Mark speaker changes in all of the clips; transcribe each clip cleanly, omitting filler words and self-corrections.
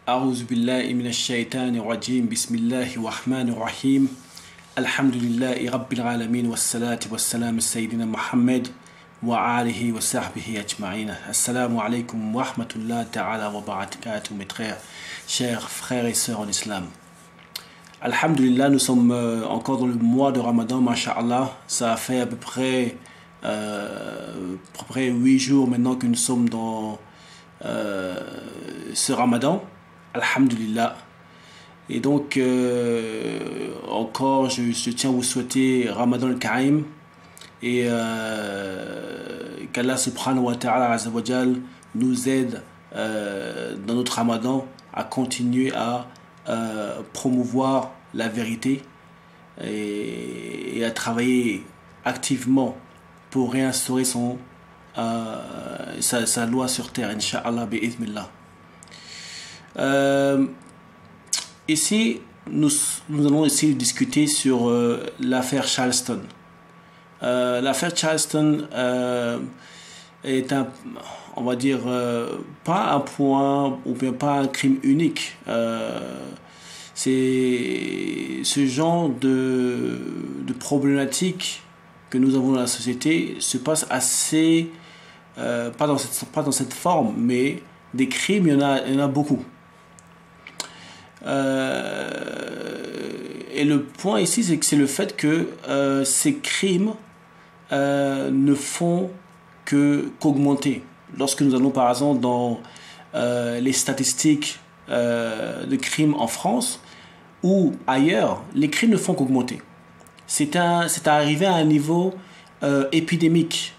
Speaker 1: أعوذ بالله من الشيطان الرجيم بسم الله الرحمن الرحيم الحمد لله رب العالمين والصلاة والسلام سيدنا محمد وآله وصحبه أجمعين. Assalamu alaikum wa rahmatullahi ta'ala wa barakatuh, mes chers frères et sœurs en islam. Alhamdulillah, nous sommes encore dans le mois de Ramadan, masha'Allah. Ça a fait à peu près 8 jours maintenant que nous sommes dans ce Ramadan. Alhamdulillah. Et donc, encore, je tiens à vous souhaiter Ramadan al-Karim et qu'Allah subhanahu wa ta'ala azawajal nous aide dans notre Ramadan à continuer à promouvoir la vérité et à travailler activement pour réinstaurer sa loi sur terre, Inch'Allah, bi'idhnillah. Ici, nous allons essayer de discuter sur l'affaire Charleston. L'affaire Charleston est on va dire, pas un point ou bien pas un crime unique. C'est ce genre de problématique que nous avons dans la société se passe assez, pas dans cette forme, mais des crimes, il y en a beaucoup. Et le point ici, c'est le fait que ces crimes ne font qu'augmenter. Lorsque nous allons par exemple dans les statistiques de crimes en France ou ailleurs, les crimes ne font qu'augmenter. C'est arrivé à un niveau épidémique.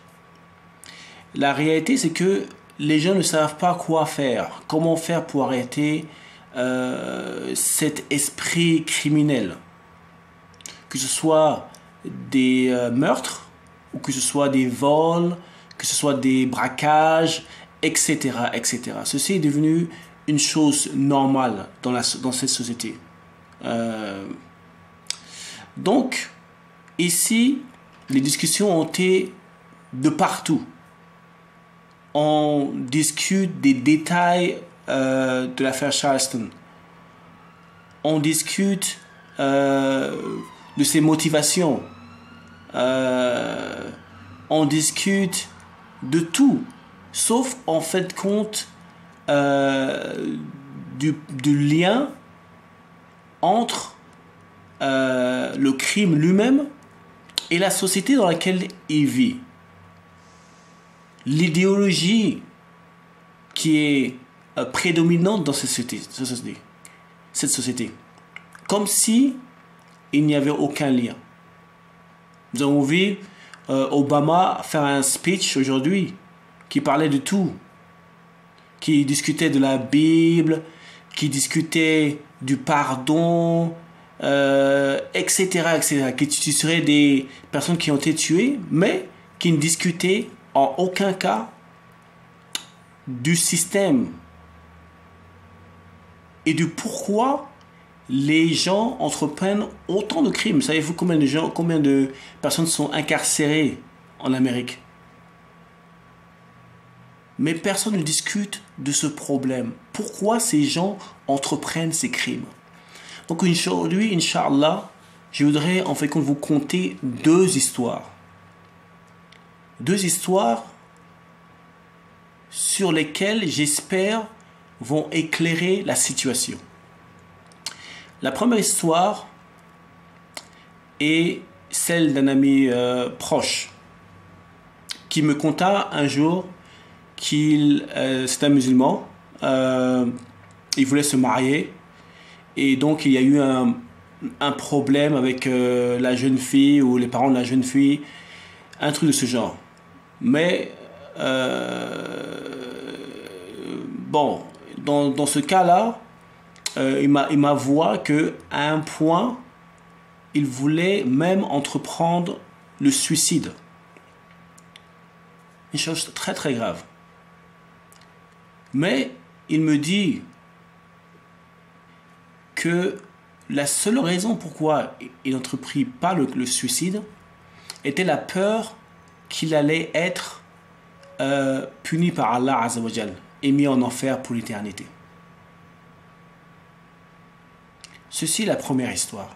Speaker 1: La réalité, c'est que les gens ne savent pas quoi faire, comment faire pour arrêter cet esprit criminel. Que ce soit des meurtres, ou que ce soit des vols, que ce soit des braquages, etc., etc. Ceci est devenu une chose normale dans cette société. Donc, ici, les discussions ont été de partout. On discute des détails de l'affaire Charleston. On discute de ses motivations. On discute de tout, sauf en fait compte du lien entre le crime lui-même et la société dans laquelle il vit. L'idéologie qui est prédominante dans cette société. Comme si il n'y avait aucun lien. Nous avons vu Obama faire un speech aujourd'hui qui parlait de tout, qui discutait de la Bible, qui discutait du pardon, etc., etc., qui serait des personnes qui ont été tuées, mais qui ne discutaient en aucun cas du système et du pourquoi les gens entreprennent autant de crimes. Savez-vous combien de personnes sont incarcérées en Amérique? Mais personne ne discute de ce problème. Pourquoi ces gens entreprennent ces crimes? Donc aujourd'hui, Inch'Allah, je voudrais en fait vous conter deux histoires. Deux histoires sur lesquelles j'espère vont éclairer la situation. La première histoire est celle d'un ami proche qui me conta un jour qu'il c'est un musulman, il voulait se marier et donc il y a eu un problème avec la jeune fille ou les parents de la jeune fille, un truc de ce genre. Mais bon, dans ce cas-là, il m'avoua qu'à un point, il voulait même entreprendre le suicide. Une chose très très grave. Mais il me dit que la seule raison pourquoi il n'entreprit pas le suicide était la peur qu'il allait être puni par Allah Azza wa Jal et mis en enfer pour l'éternité. Ceci est la première histoire.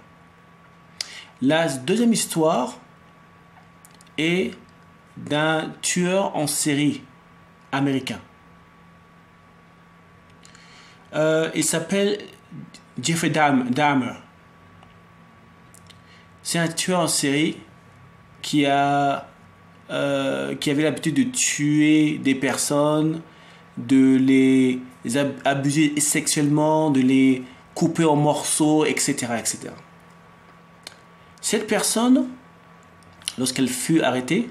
Speaker 1: La deuxième histoire est d'un tueur en série américain. Il s'appelle Jeffrey Dahmer. C'est un tueur en série qui avait l'habitude de tuer des personnes, de les abuser sexuellement, de les couper en morceaux, etc., etc. Cette personne, lorsqu'elle fut arrêtée,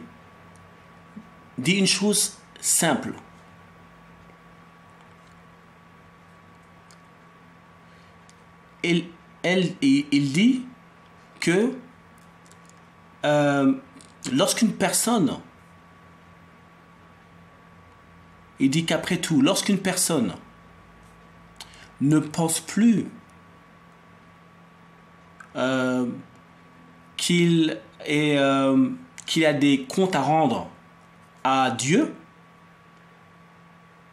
Speaker 1: dit une chose simple. Il dit que lorsqu'une personne, il dit qu'après tout, lorsqu'une personne ne pense plus qu'il a des comptes à rendre à Dieu,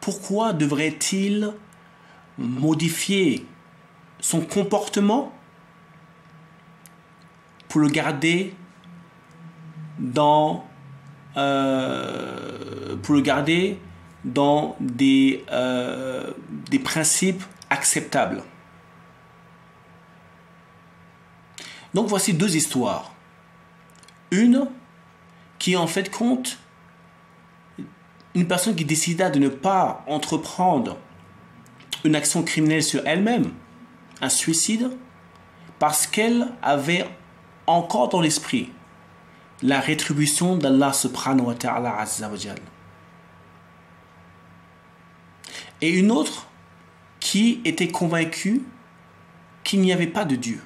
Speaker 1: pourquoi devrait-il modifier son comportement pour le garder dans des principes acceptables. Donc voici deux histoires. Une qui en fait compte une personne qui décida de ne pas entreprendre une action criminelle sur elle-même, un suicide, parce qu'elle avait encore dans l'esprit la rétribution d'Allah subhanahu wa ta'ala azza wa jal. Et une autre qui était convaincue qu'il n'y avait pas de Dieu,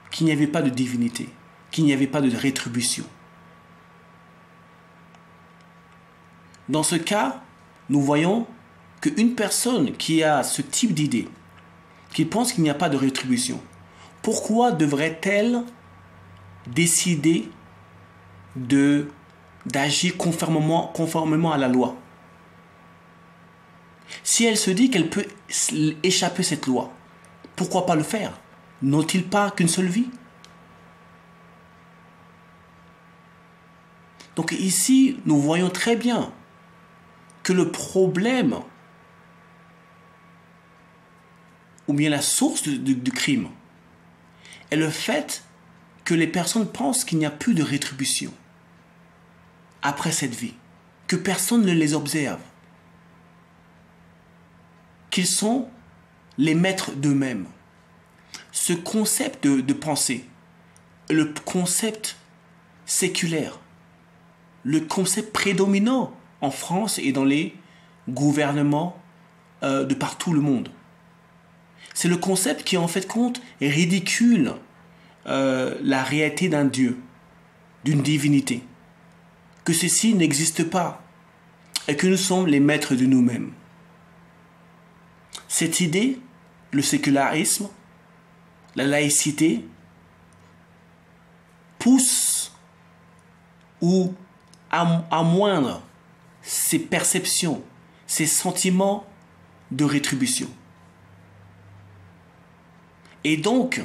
Speaker 1: qu'il n'y avait pas de divinité, qu'il n'y avait pas de rétribution. Dans ce cas, nous voyons qu'une personne qui a ce type d'idée, qui pense qu'il n'y a pas de rétribution, pourquoi devrait-elle décider d'agir conformément à la loi? Si elle se dit qu'elle peut échapper à cette loi, pourquoi pas le faire? N'ont-ils pas qu'une seule vie? Donc ici, nous voyons très bien que le problème, ou bien la source du crime, est le fait que les personnes pensent qu'il n'y a plus de rétribution après cette vie, que personne ne les observe, qu'ils sont les maîtres d'eux-mêmes. Ce concept de pensée, le concept séculaire, le concept prédominant en France et dans les gouvernements de partout le monde. C'est le concept qui en fait compte et ridicule la réalité d'un Dieu, d'une divinité, que ceci n'existe pas et que nous sommes les maîtres de nous-mêmes. Cette idée, le sécularisme, la laïcité, pousse ou amoindre ces perceptions, ces sentiments de rétribution. Et donc,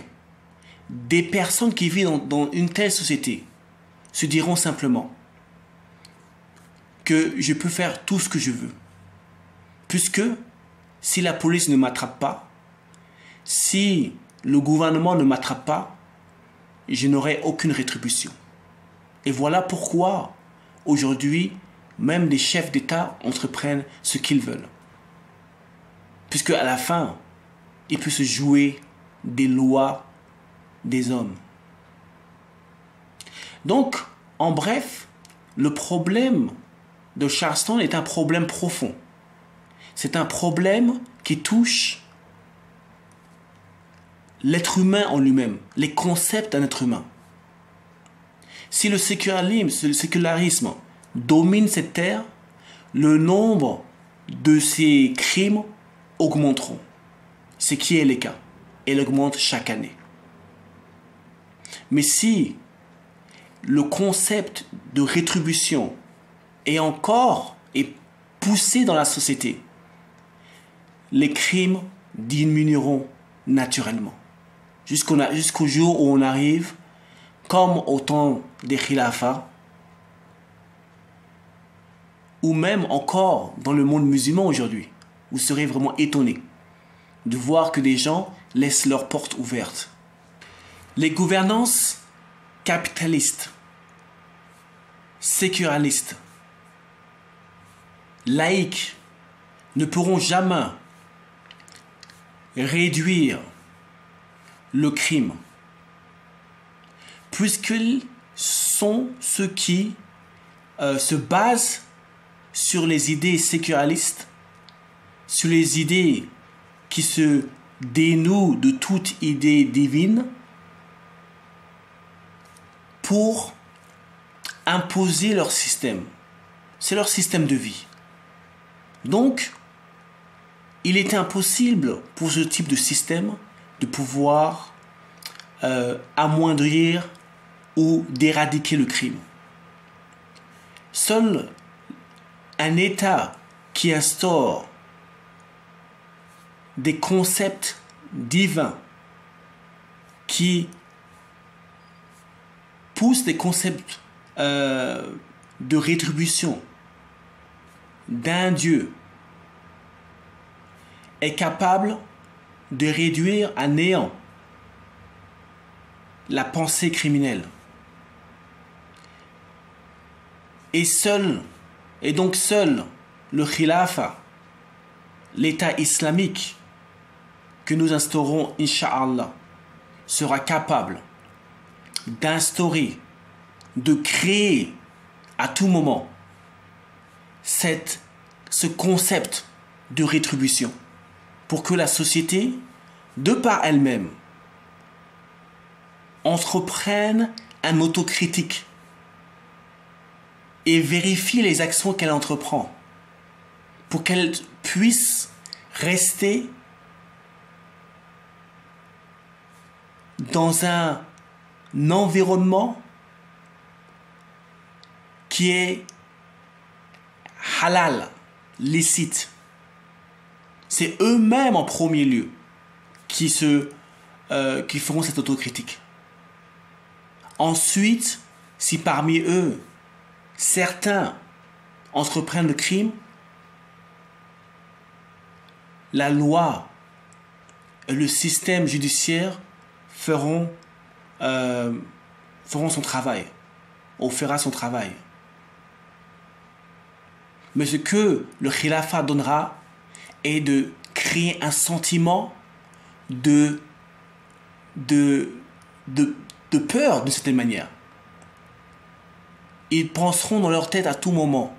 Speaker 1: des personnes qui vivent dans une telle société se diront simplement que je peux faire tout ce que je veux. Puisque si la police ne m'attrape pas, si le gouvernement ne m'attrape pas, je n'aurai aucune rétribution. Et voilà pourquoi aujourd'hui, même les chefs d'État entreprennent ce qu'ils veulent. Puisque à la fin, il peut se jouer des lois des hommes. Donc, en bref, le problème de Charleston est un problème profond. C'est un problème qui touche l'être humain en lui-même, les concepts d'un être humain. Si le sécularisme domine cette terre, le nombre de ces crimes augmenteront. Ce qui est le cas. Elle augmente chaque année. Mais si le concept de rétribution est poussé dans la société, les crimes diminueront naturellement. jusqu'au jour où on arrive, comme au temps des khilafas, ou même encore dans le monde musulman aujourd'hui. Vous serez vraiment étonné de voir que des gens laissent leurs portes ouvertes. Les gouvernances capitalistes, sécularistes, laïques ne pourront jamais réduire le crime, puisqu'ils sont ceux qui se basent sur les idées sécularistes, sur les idées qui se dénouent de toute idée divine pour imposer leur système. C'est leur système de vie. Donc, il est impossible pour ce type de système de pouvoir amoindrir ou d'éradiquer le crime. Seul un État qui instaure des concepts divins, qui pousse des concepts de rétribution d'un Dieu, est capable de réduire à néant la pensée criminelle. Et donc seul le khilafa, l'État islamique que nous instaurons, Inch'Allah, sera capable d'instaurer, de créer à tout moment ce concept de rétribution pour que la société, de par elle-même, entreprenne un autocritique et vérifie les actions qu'elle entreprend pour qu'elle puisse rester dans un environnement qui est halal, licite. C'est eux-mêmes en premier lieu qui feront cette autocritique. Ensuite, si parmi eux, certains entreprennent le crime, la loi et le système judiciaire feront son travail, ou fera son travail. Mais ce que le khilafa donnera est de créer un sentiment de peur d'une certaine manière. Ils penseront dans leur tête à tout moment: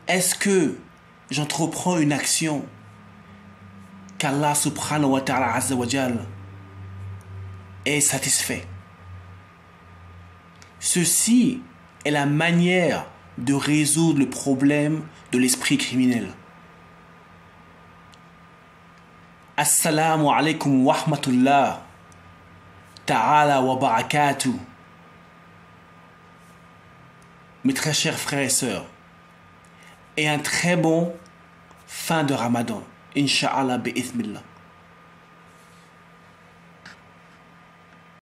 Speaker 1: est-ce que j'entreprends une action qu'Allah subhanahu wa ta'ala azza wa jal est satisfait? Ceci est la manière de résoudre le problème de l'esprit criminel. Assalamu alaikum wa rahmatullah ta'ala wa barakatuh. Mes très chers frères et sœurs, et un très bon fin de Ramadan, Inch'Allah bi'ithmillah.